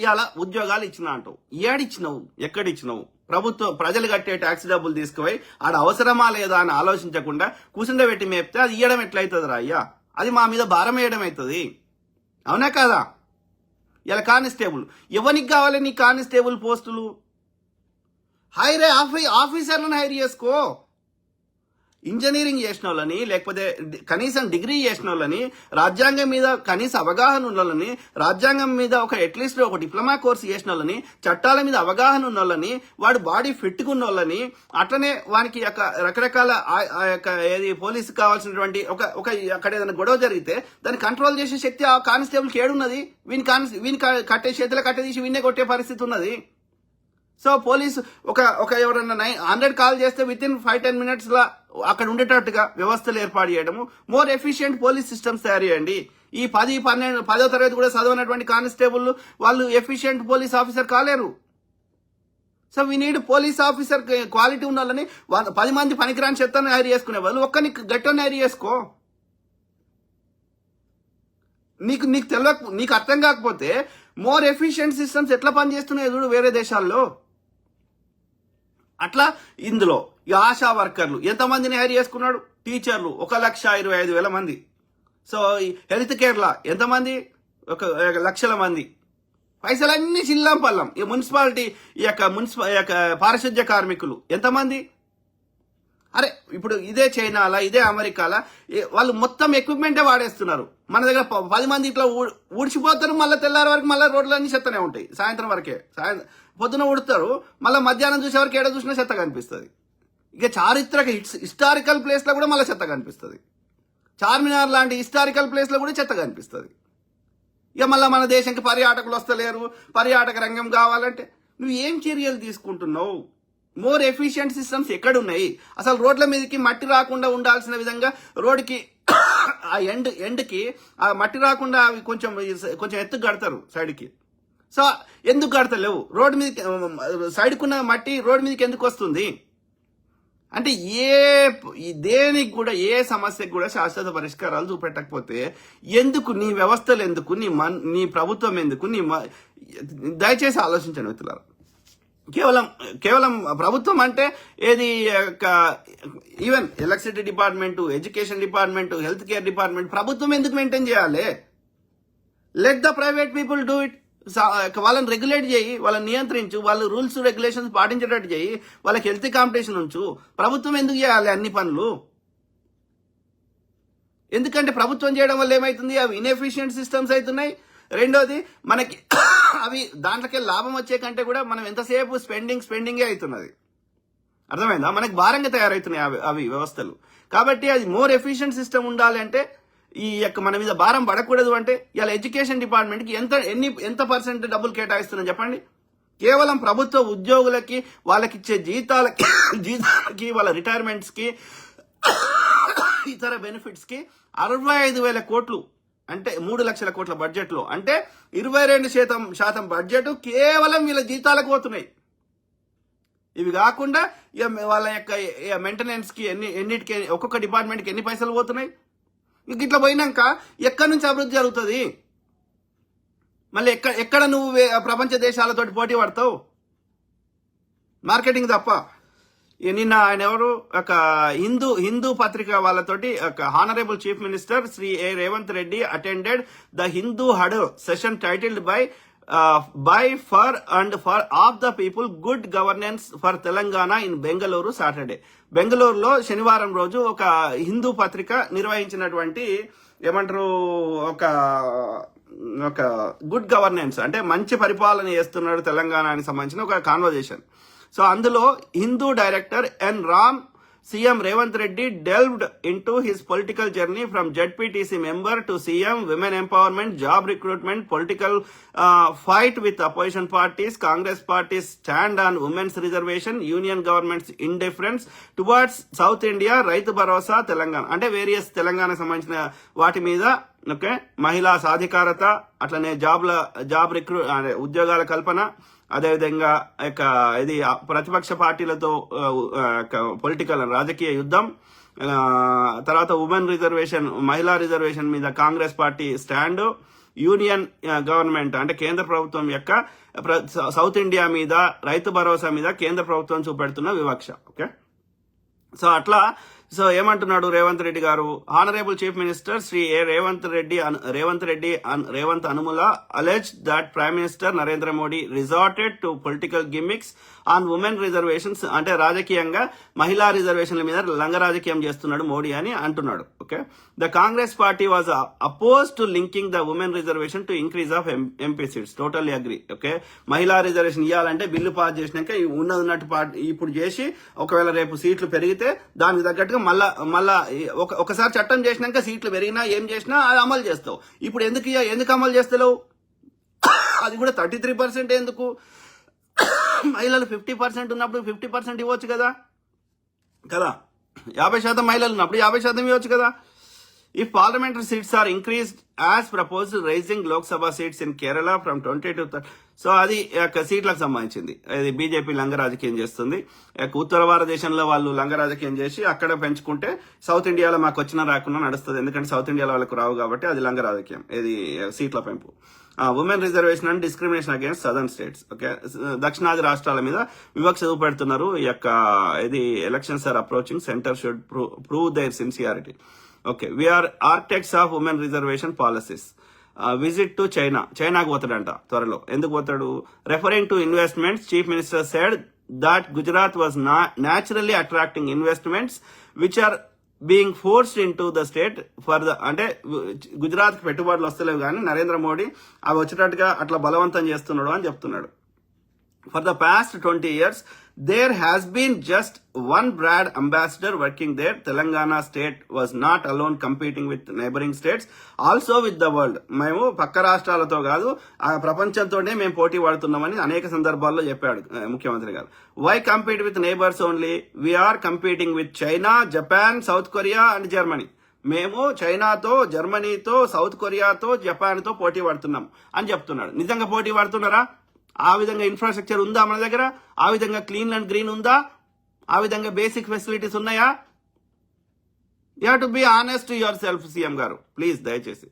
ఇవాళ ఉద్యోగాలు ఇచ్చినా అంటావు. ఏడిచ్చినావు, ఎక్కడిచ్చినావు? ప్రభుత్వం ప్రజలు కట్టే ట్యాక్స్ డబ్బులు తీసుకుపోయి ఆడ అవసరమా లేదా అని ఆలోచించకుండా కూర్చుండబెట్టి మేపితే అది ఇయ్యడం ఎట్లయితుంది రా అయ్యా? అది మా మీద భారం వేయడం అవుతుంది. అవునా కాదా? ఇలా కానిస్టేబుల్ ఎవరికి కావాలి నీ కానిస్టేబుల్ పోస్టులు? హైరే ఆఫీసర్లను హైర్ చేసుకో. ఇంజనీరింగ్ చేసిన వాళ్ళని, లేకపోతే కనీసం డిగ్రీ చేసిన వాళ్ళని, రాజ్యాంగం మీద కనీస అవగాహన ఉన్న వాళ్ళని, రాజ్యాంగం మీద అట్లీస్ట్ ఒక డిప్లొమా కోర్సు చేసిన వాళ్ళని, చట్టాల మీద అవగాహన ఉన్న వాళ్ళని, వాడు బాడీ ఫిట్ ఉన్న వాళ్ళని, అట్లనే వానికి రకరకాల ఏది పోలీసు కావాల్సినటువంటి అక్కడ ఏదైనా గొడవ జరిగితే దాన్ని కంట్రోల్ చేసే శక్తి ఆ కానిస్టేబుల్కి ఏడున్నది? వీని కట్టే చేతిలో కట్టేసి వీన్నే కొట్టే పరిస్థితి ఉన్నది. సో పోలీసు ఎవరన్నా 100 కాల్ చేస్తే విత్ ఇన్ 5-10 minutes లా అక్కడ ఉండేటట్టుగా వ్యవస్థలు ఏర్పాటు చేయడము, మోర్ ఎఫిషియెంట్ పోలీస్ సిస్టమ్స్ తయారు చేయండి. ఈ 10వ తరగతి కూడా చదవనటువంటి కానిస్టేబుల్ వాళ్ళు ఎఫిషియెంట్ పోలీస్ ఆఫీసర్ కాలేరు. So we need police officer quality ఉన్న వాళ్ళని 10 మంది పనికిరాని చెత్తను హైర్ చేసుకునే వాళ్ళు ఒక్కని గట్టని హైర్ చేసుకో. నీకు అర్థం కాకపోతే మోర్ ఎఫిషియెంట్ సిస్టమ్స్ ఎట్లా పనిచేస్తున్నాయి చూడు వేరే దేశాల్లో. అట్లా ఇందులో ఈ ఆశా వర్కర్లు ఎంతమందిని హైర్ చేసుకున్నాడు? టీచర్లు 1,25,000 మంది. సో హెల్త్ కేర్లా ఎంతమంది? 1,00,000 మంది. పైసలన్నీ చిల్లం పల్లం. ఈ మున్సిపాలిటీ పారిశుద్ధ్య కార్మికులు ఎంతమంది? అరే ఇప్పుడు ఇదే చైనాలా, ఇదే అమెరికాలా వాళ్ళు మొత్తం ఎక్విప్మెంటే వాడేస్తున్నారు. మన దగ్గర 10 మంది ఇట్లా ఊడ్చిపోతారు, మళ్ళీ తెల్లారి వరకు మళ్ళీ రోడ్లన్నీ చెత్తనే ఉంటాయి. సాయంత్రం వరకే పొద్దున ఉడతారు, మళ్ళీ మధ్యాహ్నం చూసే వరకు ఏడ చూసినా చెత్త కనిపిస్తుంది. ఇక చారిత్రక హిస్టారికల్ ప్లేస్ లో కూడా మళ్ళీ చెత్త కనిపిస్తుంది. చార్మినార్ లాంటి హిస్టారికల్ ప్లేస్ లో కూడా చెత్త కనిపిస్తుంది. ఇక మళ్ళీ మన దేశానికి పర్యాటకులు వస్తలేరు, పర్యాటక రంగం కావాలంటే నువ్వు ఏం చర్యలు తీసుకుంటున్నావు? మోర్ ఎఫిషియెంట్ సిస్టమ్స్ ఎక్కడున్నాయి? అసలు రోడ్ల మీదకి మట్టి రాకుండా ఉండాల్సిన విధంగా రోడ్డుకి ఆ ఎండ్కి ఆ మట్టి రాకుండా అవి కొంచెం ఎత్తుకు కడతారు సైడ్కి. సో ఎందుకు కడతలేవు? రోడ్డు మీదకి సైడ్కున్న మట్టి రోడ్డు మీదకి ఎందుకు వస్తుంది? అంటే దేనికి కూడా, ఏ సమస్యకు కూడా శాశ్వత పరిష్కారాలు చూపెట్టకపోతే ఎందుకు? నీ వ్యవస్థలు ఎందుకు? నీ ప్రభుత్వం ఎందుకు? దయచేసి ఆలోచించండి మిత్రులారా. కేవలం ప్రభుత్వం అంటే ఏది? Even electricity department, education department, health care department ప్రభుత్వం ఎందుకు మెయింటైన్ చేయాలి? Let the private people do it. వాళ్ళని రెగ్యులేట్ చేయి, వాళ్ళని నియంత్రించు, వాళ్ళు రూల్స్ రెగ్యులేషన్స్ పాటించేటట్టు చేయి, వాళ్ళకి హెల్త్ కాంపిటీషన్ ఉంచు. ప్రభుత్వం ఎందుకు చేయాలి అన్ని పనులు? ఎందుకంటే ప్రభుత్వం చేయడం వల్ల ఏమవుతుంది? అవి ఇన్ఎఫిషియెంట్ సిస్టమ్స్ అవుతున్నాయి. రెండోది మనకి అవి దాంట్లోకి లాభం వచ్చే కంటే కూడా మనం ఎంతసేపు స్పెండింగే అవుతున్నది. అర్థమైందా? మనకి భారంగా తయారవుతున్నాయి అవి వ్యవస్థలు. కాబట్టి అది మోర్ ఎఫిషియెంట్ సిస్టమ్ ఉండాలి అంటే మన మీద భారం పడకూడదు. అంటే ఇలా ఎడ్యుకేషన్ డిపార్ట్మెంట్కి ఎంత % డబ్బులు కేటాయిస్తున్నాం చెప్పండి? కేవలం ప్రభుత్వ ఉద్యోగులకి వాళ్ళకి ఇచ్చే జీతాలకి వాళ్ళ రిటైర్మెంట్స్కి ఇతర బెనిఫిట్స్కి 65,000 కోట్లు, అంటే 3 లక్షల కోట్ల బడ్జెట్లో, అంటే 22% బడ్జెట్ కేవలం వీళ్ళ జీతాలకు పోతున్నాయి. ఇవి కాకుండా వాళ్ళ యొక్క మెయింటెనెన్స్ కి ఎన్నిటికి ఒక్కొక్క డిపార్ట్మెంట్కి ఎన్ని పైసలు పోతున్నాయి? ఇట్లా పోయినాక ఎక్కడి నుంచి అభివృద్ధి జరుగుతుంది? మళ్ళీ ఎక్కడ నువ్వు ప్రపంచ దేశాలతోటి పోటీ పడతావు? మార్కెటింగ్ తప్ప. నిన్న ఆయన ఎవరు ఒక హిందూ పత్రిక వాళ్ళతోటి ఒక honourable chief minister Shri A Revanth Reddy attended the Hindu huddle session titled by for of the people good governance for Telangana in Bengaluru Saturday. బెంగళూరులో శనివారం రోజు ఒక హిందూ పత్రిక నిర్వహించినటువంటి ఏమంటారు ఒక గుడ్ గవర్నెన్స్ అంటే మంచి పరిపాలన చేస్తున్నాడు తెలంగాణకి సంబంధించిన ఒక కాన్వర్జేషన్. సో అందులో Hindu director N Ram CM Revanth Reddy delved into his political journey from ZPTC member to CM, women empowerment, job recruitment, political fight with opposition parties, Congress parties stand on women's reservation, union government's indifference towards South India, Rythu Bharosa Telangana అంటే various Telangana సంబంధించిన వాటి మీద, okay, మహిళా సాధికారత, అట్లనే ఉద్యోగాల కల్పన, అదేవిధంగా ఇది ప్రతిపక్ష పార్టీలతో పొలిటికల్ రాజకీయ యుద్ధం, తర్వాత ఉమెన్ రిజర్వేషన్, మహిళా రిజర్వేషన్ మీద Congress party stand, union government అంటే కేంద్ర ప్రభుత్వం యొక్క సౌత్ ఇండియా మీద రైతు భరోసా మీద కేంద్ర ప్రభుత్వం చూపెడుతున్న వివక్ష. ఓకే, సో అట్లా సో ఏమంటున్నాడు Revanth Reddy garu? Honourable chief minister Shri Revanth Anumula alleges that prime minister Narendra Modi resorted to political gimmicks on women reservations, అంటే రాజకీయంగా మహిళా రిజర్వేషన్ల మీద లంగ రాజకీయం చేస్తున్నాడు మోడీ అని అంటున్నాడు. Okay, the Congress party was oppose to linking the women reservation to increase of MP seats. Totally agree. Okay, మహిళా రిజర్వేషన్ ఇవ్వాలంటే బిల్లు పాస్ చేసినాక ఉన్నట్టు ఇప్పుడు చేసి ఒకవేళ రేపు సీట్లు పెరిగితే దానికి తగ్గట్టుగా మళ్ళా ఒకసారి చట్టం చేసినాక సీట్లు పెరిగినా ఏం చేసినా అది అమలు చేస్తావు. ఇప్పుడు ఎందుకు అమలు చేస్తలేవు? అది కూడా 33% ఎందుకు? మహిళలు 50% ఉన్నప్పుడు 50% ఇవ్వచ్చు కదా 50% మహిళలు ఉన్నప్పుడు 50% ఇవ్వచ్చు కదా. If parliamentary seats are increased as proposed, raising Lok Sabha seats in Kerala from 20 to 30. So అది సీట్లకు సంబంధించింది. అది బీజేపీ లంగ రాజకీయం చేస్తుంది. ఉత్తర భారతదేశంలో వాళ్ళు లంగ రాజకీయం చేసి అక్కడ పెంచుకుంటే సౌత్ ఇండియాలో మాకు వచ్చినా రాకుండా నడుస్తుంది. ఎందుకంటే సౌత్ ఇండియాలో వాళ్ళకు రావు కాబట్టి అది లంగ రాజకీయం. ఇది సీట్ల పెంపు. Women reservation and discrimination against southern states. Okay, దక్షిణాది రాష్ట్రాల మీద వివక్ష చూపెడుతున్నారు. ఈ యొక్క ఇది elections are approaching, centre should prove their sincerity. Okay, we are architects of women reservation policies. Visit to చైనాకు పోతాడంట త్వరలో. ఎందుకు పోతాడు? Referring to investments, chief minister said that Gujarat was naturally attracting investments which are being forced in to the state for the, అంటే గుజరాత్ కి పెట్టుబడులు వస్తలేవు కానీ నరేంద్ర మోడీ అవి వచ్చేటట్టుగా అట్లా బలవంతం చేస్తున్నాడు అని చెప్తున్నాడు. For the past 20 years, there has been just one brand ambassador working there. Telangana state was not alone competing with neighboring states, also with the world. మేము పక్క రాష్ట్రాలతో కాదు ఆ ప్రపంచంతోనే మేము పోటీ పడుతున్నామని అనేక సందర్భాల్లో చెప్పాడు ముఖ్యమంత్రి గారు. Why compete with neighbors only? We are competing with China, Japan, South Korea and Germany. మేము చైనాతో, జర్మనీతో, సౌత్ కొరియాతో, జపాన్తో పోటీ పడుతున్నాం అని చెప్తున్నాడు. నిజంగా పోటీ పడుతున్నారా? ఆ విధంగా ఇన్ఫ్రాస్ట్రక్చర్ ఉందా మన దగ్గర? ఆ విధంగా క్లీన్ అండ్ గ్రీన్ ఉందా? ఆ విధంగా బేసిక్ ఫెసిలిటీస్ ఉన్నాయా? You have to be honest to your self CM గారు, ప్లీజ్ దయచేసి.